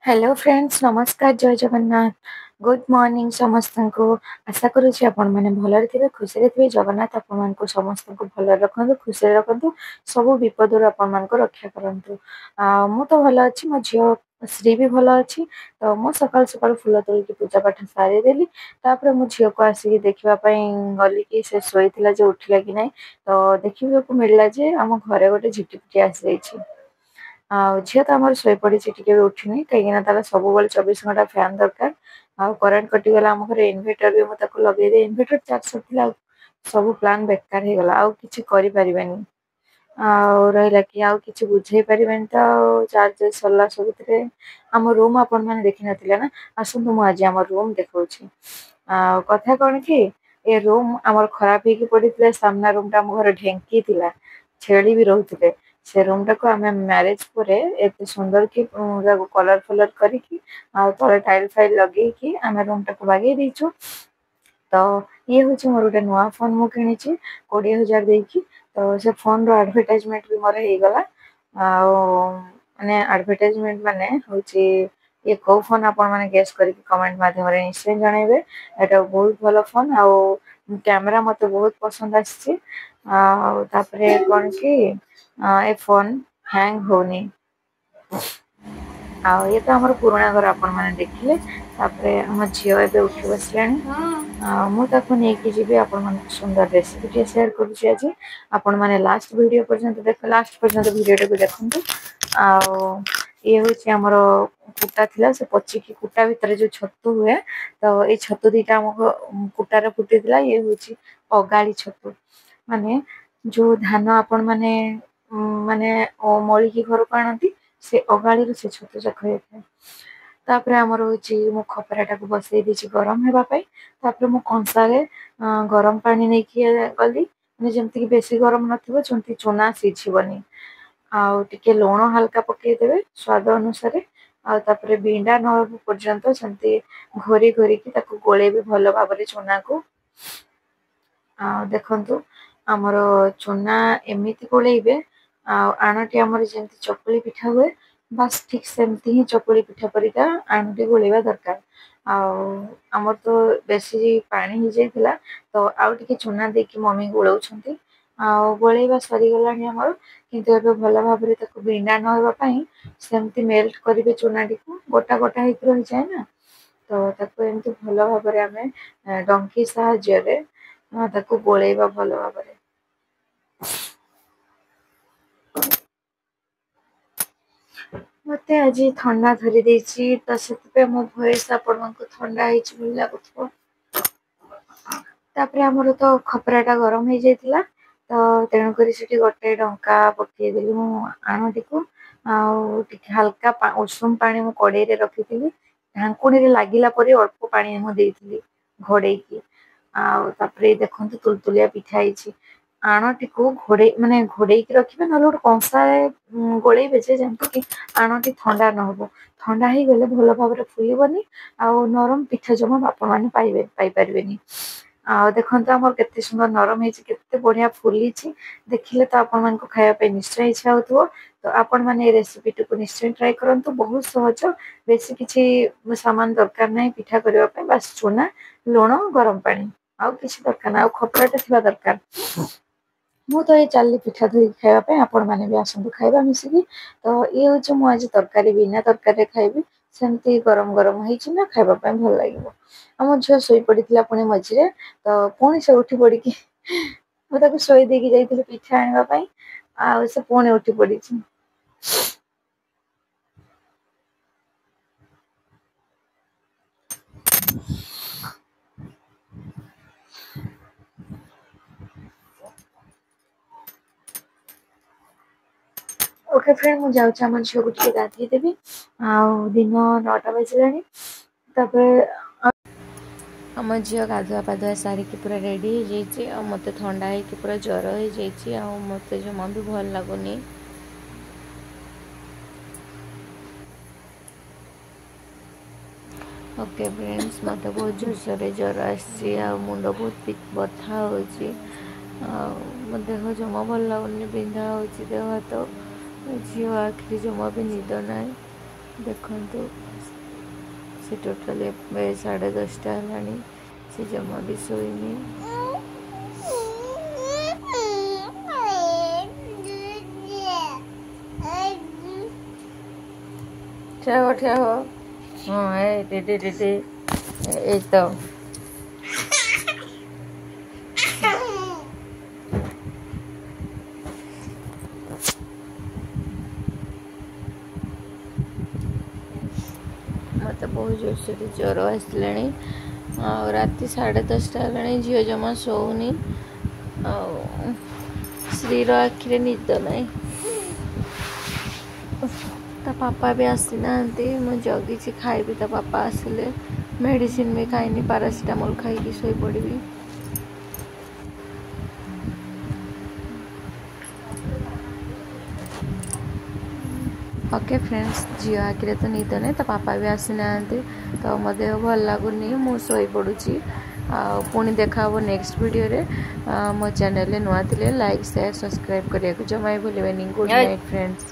Hello friends नमस्कार जय Jagannath good morning समस्त को आशा करुँची आपण मैंने भलरे थे खुशी थे जगन्नाथ आपण को समस्त को भल रखु खुशी रखु सब विपद आपण मान रक्षा करंतु मु तो भल अच्छी मो झील श्री भी भल अच्छी तो मु सकाल सकाल फुल तोलिक पूजा पाठ सारीदेली तापर मो झील को आसिक देखापी गली कि से शोला जो उठिला कि ना तो देखा मिलला जे आम घरे गोटे झिटिपिटी आसी जाइए झील तो आम शोपड़ी टे उठिनी कहीं तार सब 24 घंटा फैन दरकार करंट कटिगला आम घर इनभर्टर भी मुझे लगे इनभर्टर चार्ज सरला सब प्लान बेकार हो गला किसी करें रहा कि आउ कि बुझे पारे तो चार्ज सरला सब आम रूम आपण मैंने देखी ना ना आसतु मुझे आम रूम देखा कथा कौन कि ए रूम आमर खराब हो पड़ता सामना रूम टा आम घर ढेंकी थी छेली भी रोते से रूम टाक आम म्यारेज पर एत सुंदर कि कलर फलर करके तले टाइल फाइल लगे आम रूम टाक बागे देचु तो ये हूँ मोर गोटे नुआ फोन मु कि 20,000 देकी तो से फोन रो एडवर्टाइजमेंट भी मोर हो गला माने एडवर्टाइजमेंट माने हूँ ये कौ फोन आपण मैंने गेस करके कमेंट माध्यम निश्चय जनइबे एटा बहुत भल फोन आ कैमरा मत बहुत पसंद आसी कौन कि ए फोन हैंग होनी ये तो आम पुराणा घर आपण मैंने देखिले आम झील ए उठी बसला मुझे नहीं जी आप सुंदर रेसिपी शेयर करुँच आज आपण मैंने लास्ट वीडियो पर्यंत देख लास्ट पर्यंत वीडियो को देखते ये हूँ आमर कुटा थिला से पचिकी कुटा भितर जो छतु हुए तो ये छतु दीटा आम कुटार फुटी ये हूँ अगाड़ी छतु माने जो धान आपण मैंने माने मलिकी घर को आनती से अगाड़ी से छतु जाक होता है तापर आमर हूँ मु खपराटा को बसई देछि गरम हेबापई तापर मु कंसारे गरम पानी नहीं गली जमती कि बेसी गरम नथिबो जमती चूना सीझिबनी टिके लुण हल्का पकईदेवे स्वाद अनुसार तापर बिंडा न पर्यंत जमती घोरी घोरिकी गोलेबे भल भाव चूना को देखंतु आमर चूना एमिति गोलेबे आणटी आमर जमती चकुली पिठा हुए बास ठीक सेमती ही चकुली पिठा परिका आणटी गोलेबा दरकार आमर तो बेसी पानी हो जाइला तो आउ टिके चूना देकी मम्मी गोलाउछंती गोलेबा सरीगलानी आमर किंतु एबे भल भाव बिंडा न होबापई सेमती मेल्ट करिवे चूना टी को गोटा गोटा होइक रहि जाए ना तो ताको एमती भल भाव आमे डंकी साहाय्य ताको गोलेबा भल भाव मते आज ठंडा धरी देछि तो सेते मो भॉइस आपण को ठंडा हिच बोल लागुथबो तापर आमर तो खपराटा गरम हो जाइतिला तो तेणु करी सेठी गोटे डंका पकई देली मु आणटी को हल्का उषुम पानी मु कड़े रे रखी ढांकुणी रे लागिला परे अल्प पानी मु देइतिली घोड़ेकी तापर देखंतु तुलतुलिया पिठा हिची आणटी को घोड़े माने घोड़ेकी रखिबे न गोटे कंसा गोलेइबे जे जेमति कि आणटी ठंडा न होबो ठंडा ही गले भल भाव फुलिबनी नरम पिठा जमा आपण माने पाई परिबेनी देखंतु हमर केते सुंदर नरम हेछि केते बढ़िया फुली देखिले तो आपण मान को खाया पे निश्चय इच्छा होतबो तो आपण माने रेसिपी को निश्चय ट्राई करंतु बहुत सहज बेसी किछि सामान दरकार नै पिठा करबा पे बस चूना लूण गरम पानी आउ किछि दरकार ना खपराटा थिबा दरकार मु तो ये चाली पिठा धोई खाइबा आपण माने भी आसंतु खाइबा मिसिकी तो ये हूँ मु आज तरकारी बिना तरकारी खाइबी सेमती गरम गरम होइछि ना खाइबा पे भल लागिबो आम झील शोई पड़िथिला पुणी मझिरे तो पुणी से उठी पड़िकी मुझे शोई देकी जाइथिली पिठा आनिबा पई से पुणी उठी पड़िछि ओके फ्रेंड मु जाउछि हम झील को टिके गाधेई देबी दिन 9टा बजिलानी तापर आम झील गाधुआ पाधुआ सारिकी पूरा रेडी हो जाइए मत ठंडा है पूरा ज्वर हो जाइए मत जमा भी भल लगुनि ओके फ्रेंड्स मत बहुत जोरसोर ज्वर आसी मुंड बहुत बथा हो मो देह जमा भल लगुनि बिंधा हो देह हाथ झील आखिरी जमा भी निद ना देखो से टोटाली 10:30 है से जमा भी सोईनी ठिया हो हाँ ए तो मत बहुत जोर से ज्वर आसला राति 10:30 है झील जमा सोनी श्रीर आखिरे निद ना ता पापा भी आसी ना मु जगी खाइबी ता पापा आसिले मेडिसिन भी खाइनी पारासीटामोल खाई शोई पड़ी। ओके फ्रेंड्स झील आखिरे तो निद ना तो पापा भी आसी ना तो मो देह भल लगुनि मु शोई पड़ुची पुणी देखा नेक्स्ट वीडियो रे मो चैनल नुआ लाइक शेयर सब्सक्राइब करने को जमा भूलें। Good night friends.